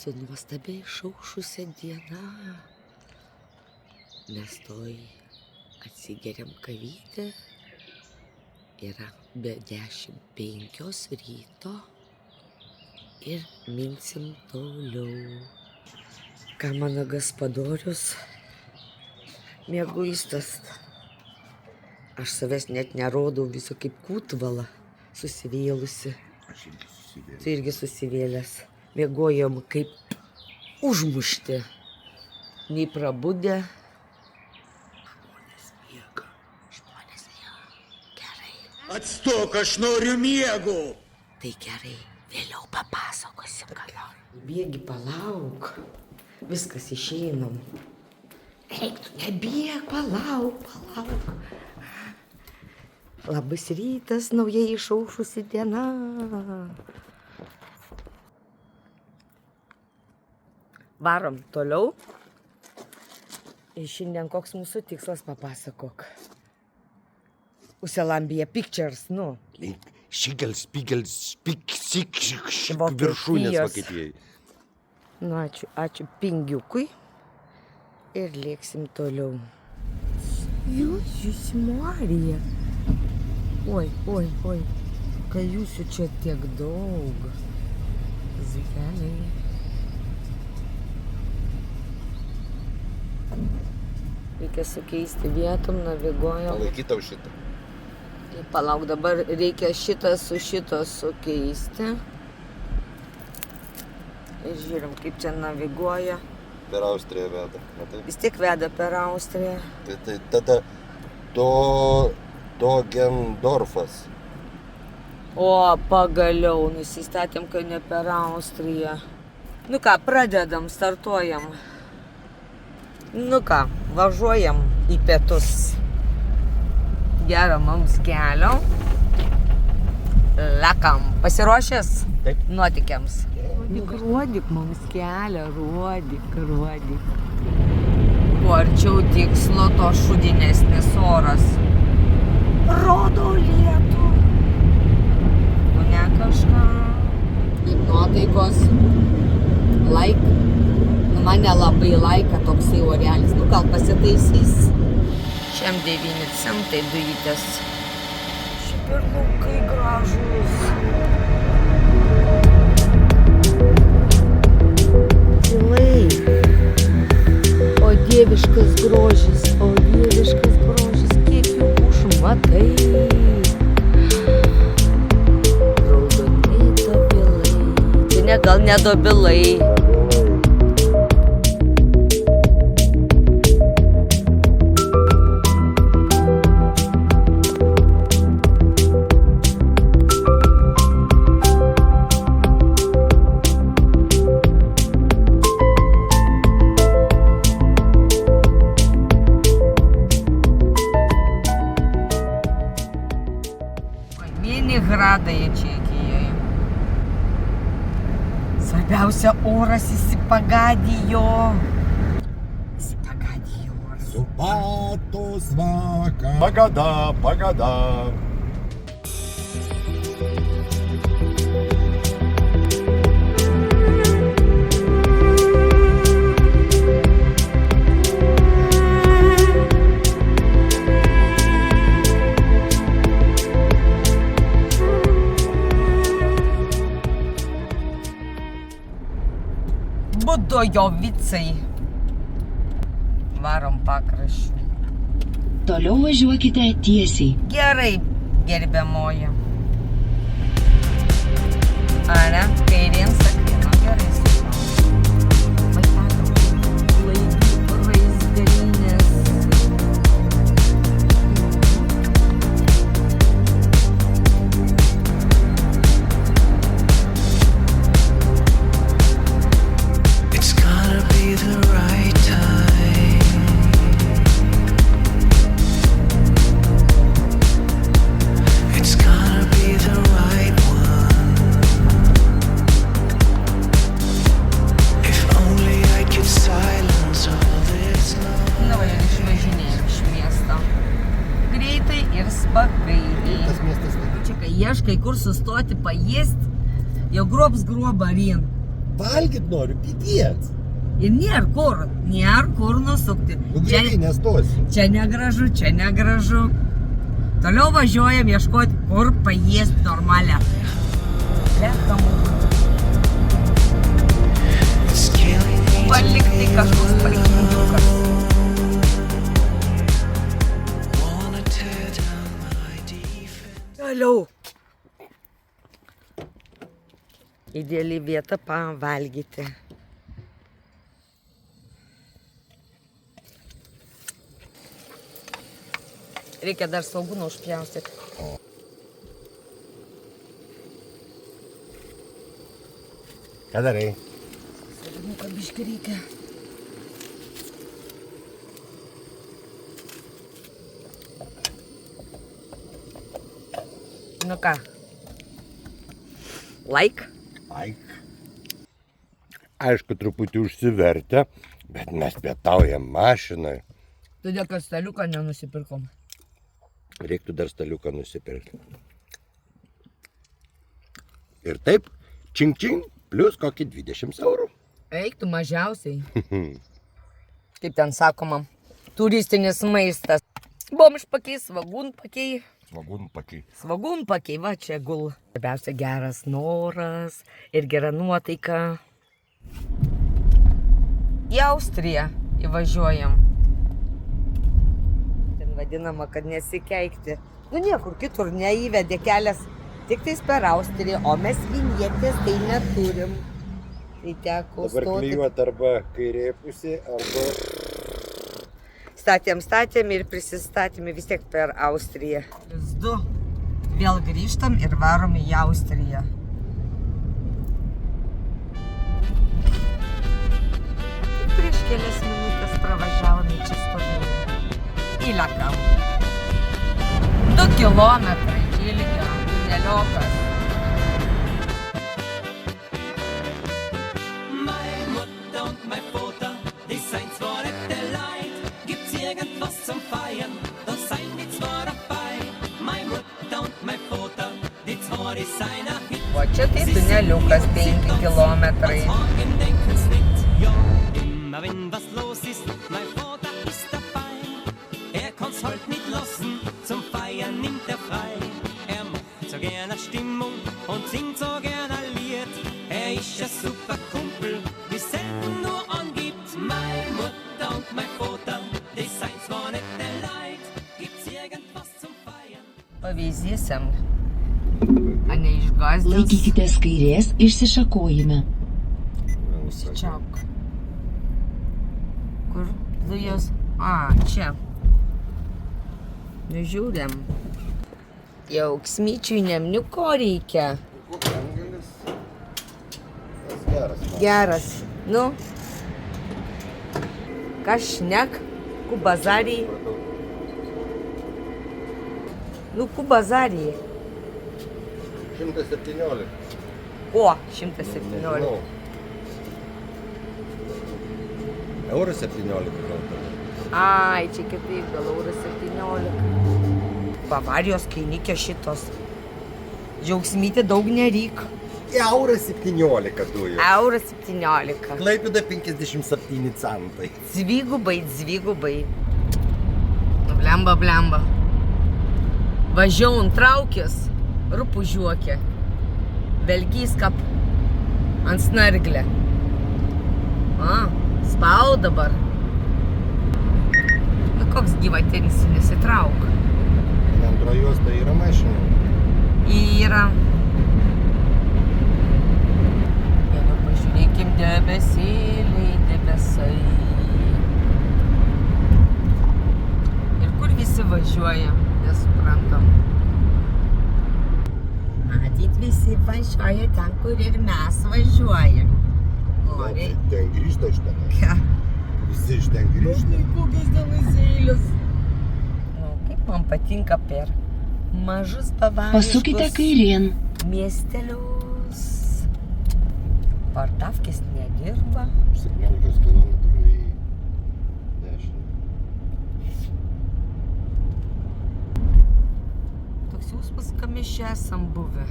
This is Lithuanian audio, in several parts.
su nuostabiai išaušusia diena. Mes toj atsigeriam kavytę. Yra be 10:05 ryto ir minsim toliau. Ką mano gaspadorius? Mieguistas. Aš savęs net nerodau, viso kaip kūtvala susivėlusi. Tu irgi susivėlęs. Miegojom kaip užmušti. Nei prabudę. Žmonės miega. Gerai. Atstok, aš noriu miego. Tai gerai. Vėliau papasakosim, ką nori. Bėgi, palauk. Viskas, išeinam. Eik, tu nebėg, palauk. Labas rytas, naujai išaušusi diena. Varom toliau. Ir šiandien koks mūsų tikslas, papasakok. Uselambija Pictures, nu. Šigels, viršūnės Vokietijai. Nu, ačiū pingiukui. Ir lėksim toliau. Jūs Marija. Oi. Ką jūsų čia tiek daug. Zikeliai. Reikia sukeisti vietom, naviguojam. Palaikytau šitą. Palauk, dabar reikia šitą su šito sukeisti. Ir žiūrim, kaip čia naviguoja. Per Austriją veda, matai? Vis tiek veda per Austriją. Tai tada Dogendorfas. O, pagaliau, nusistatėm, kad ne per Austriją. Nu ką, pradedam, startuojam. Nu ką, važiuojam į pietus. Gero mums kelio. Lekam. Pasiruošęs? Taip. Nuotykiams. Rodyk mums kelią, rodyk. Kuo arčiau tikslo, to šudinesnis oras. Rodo lietų. Nu ne kažką. Kaip nuotaikos. Nu mane labai laika toksai orelis. Nu gal pasitaisys. Šiam 9 centai dujytės. Šiaip ir laukai gražus. Tylai. O dieviškas grožis, kiek jų užmatai. Raudoni dobilai. Tai ne, gal ne dobilai. Градає Чехією. Svarbiausia, oras įsipagadijo. Supatos vakar. Pagada. Budojovicai. Varom pakraščiu. Toliau važiuokite tiesiai. Gerai, gerbiamoji. Ane, kairien sakai, gerai supratau. Vaikelio, laidų raizgalinės. Ieškai, kur sustoti, paėst, jau grobs grobą rin. Valgyt noriu, pidiec. Ir nėra kur nusukti. Nu greitai nestosiu. Čia negražu. Toliau važiuojam ieškoti, kur paėst normalią. Palikti kažkoks palikindukas. Toliau. Ideali vieta pavalgyti. Reikia dar svogūną užpjaustyti. Ką darai? Svogūnuką biškį reikia. Nu ką? Laik? Aišku, truputį užsivertę, bet mes pietaujam mašinai. Todėl, kad staliuką nenusipirkom. Reiktų dar staliuką nusipirkti. Ir taip, čing, plus kokį 20 eurų. Eiktų mažiausiai. Kaip ten sakoma, turistinis maistas. Bomžpakiai, svogūnpakiai. Svogūnpakiai, va čia gul. Labiausia geras noras ir gera nuotaika. Į Austriją įvažiuojam. Ten vadinama, kad nesikeikti. Nu niekur kitur neįvedė kelias, tik tais per Austriją, o mes vinjetės tai neturim. Tai teko Dabar stoti. klijuot arba kairėje pusė, arba... Statėm ir prisistatėme vis tiek per Austriją. Plius 2. Vėl grįžtam ir varom į Austriją. Prieš kelias minutės pravažiavome čia stovėjome. Įlekam. 2 kilometrai ilgio, tuneliokas. O čia tai tuneliukas 5 kilometrai. Pavyzdysim. A neišgazdins. Laikykitės kairės išsišakojime. Užsičiauk. Kur dujos? A, čia. Nu žiūrėm. Jau Ksmyčiui nemniuko reikia. Geras. Nu. Kažnek. Kubazarį. Nu, kubazarį. 117. O, 117. Eurų 17 gal tada. Ai, čia kitaip, gal euras 17. Bavarijos kainikė šitos. Džiaugsmytė daug nereik. Eurą 17 dujų. Euras 17. Klaipėda 57 centai. Dvigubai. Blemba. Važiaun traukės, rupūžiuokė. Belgys kap ant snarglę. Spau dabar. Nu, koks gyvatinis nesitrauk. Antro juosta yra mašina. Yra. Vėliau pažiūrėkim debesai. Ir kur visi važiuoja, nesuprantam. Matyt, visi važiuoja ten, kur ir mes važiuojam. Nori. Ten grįžta iš ten. Ką? Visi iš ten grįžta. Kokios dėlazėlius. Nu, kaip man patinka per mažus Pasukite bavariškus kairėn. miestelius. Partavkės nedirba. 17 km į 10. Toks jausmas, kad mes čia esam buvę.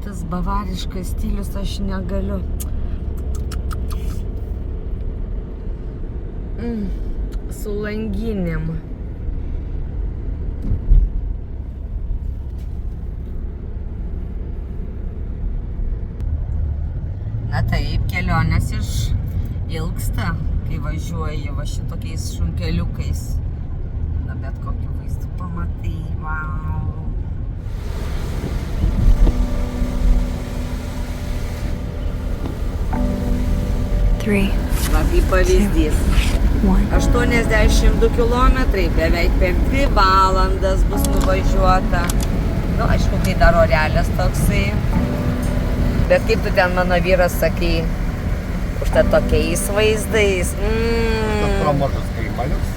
tas bavariškas stilius aš negaliu. Su langinėm. Na taip, kelionės ilgsta, kai važiuoji va šitokiais šunkeliukais. Na bet kokiu vaizdu pamatai, vau. Va, kaip pavyzdys. 82 kilometrai, beveik per 2 valandas bus nuvažiuota. Nu, aišku, kai dar orelis toksai. Bet kaip tu ten, mano vyras, sakai, užtat tokiais vaizdais. Tas pramažas kaimalius.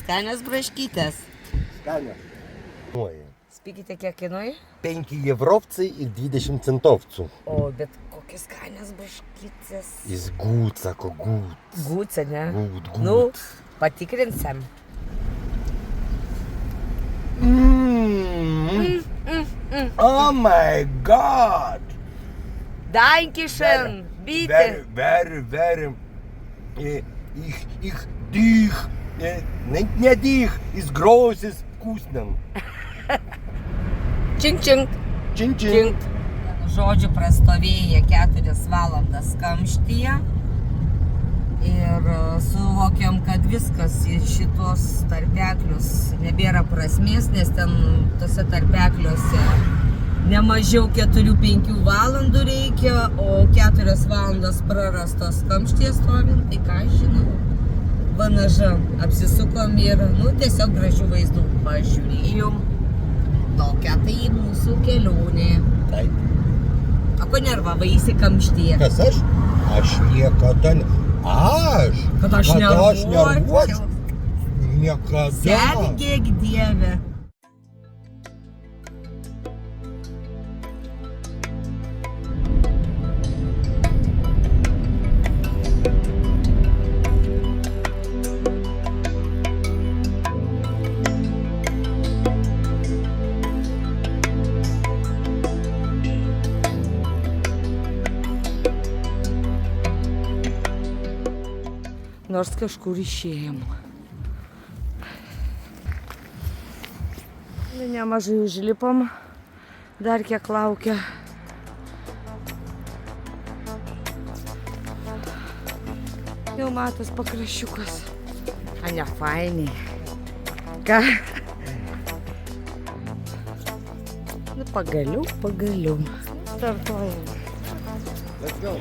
Skanios braškytės. Skanios. Spykite, kiek kainuoja? 5 евровцей и 20 центовцų. O, bet kokios skanios braškytės. Jis gut, sako, gut. Gut, ne? Gut. Nu, patikrinsim. Oh my god! Dankeschön, bitte. Very. Ich dich. Не dich, ist großes вкусным. Čink. Žodžiu, prastovėję 4 valandas kamštyje ir suvokiam, kad viskas į šitos tarpeklius nebėra prasmės, nes ten tose tarpekliuose ne mažiau 4-5 valandų reikia, o 4 valandas prarastos kamštyje stovint, tai ką aš žinau. Vanaža apsisukom ir, tiesiog gražių vaizdų pažiūrėjom. Tokia tai mūsų kelionė. Taip. O ko nervavaisi kamštyje? Kas aš? Aš niekada ne... Aš? Kad aš nervuočiau. Niekada. Sergėk Dieve. Nors kažkur išėjom. Nemažai užlipom, dar kiek laukia. Jau matas pakraščiukas. A, ne fainiai. Ką? Nu, pagaliau. Startuojam. Let's go.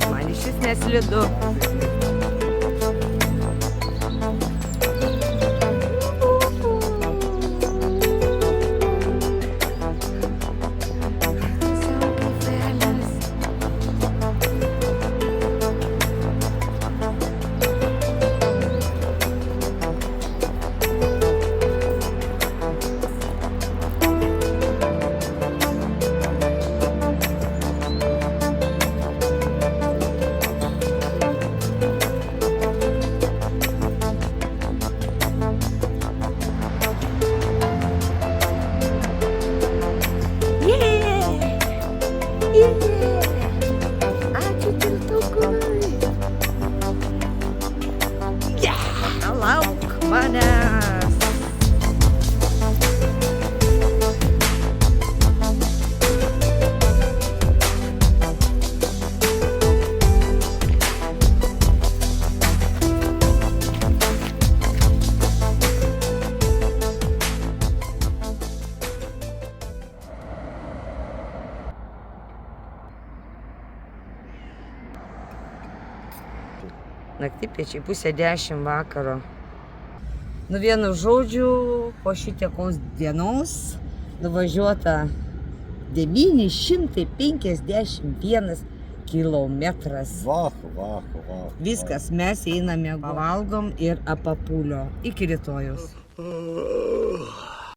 Man išvis neslidu. Naktipiečiai 9:30 vakaro. Nu vienu žodžiu, po šitiekos dienos nuvažiuota 951 kilometras. Vah. Viskas, mes einame, valgom ir apapulio. Iki rytojus.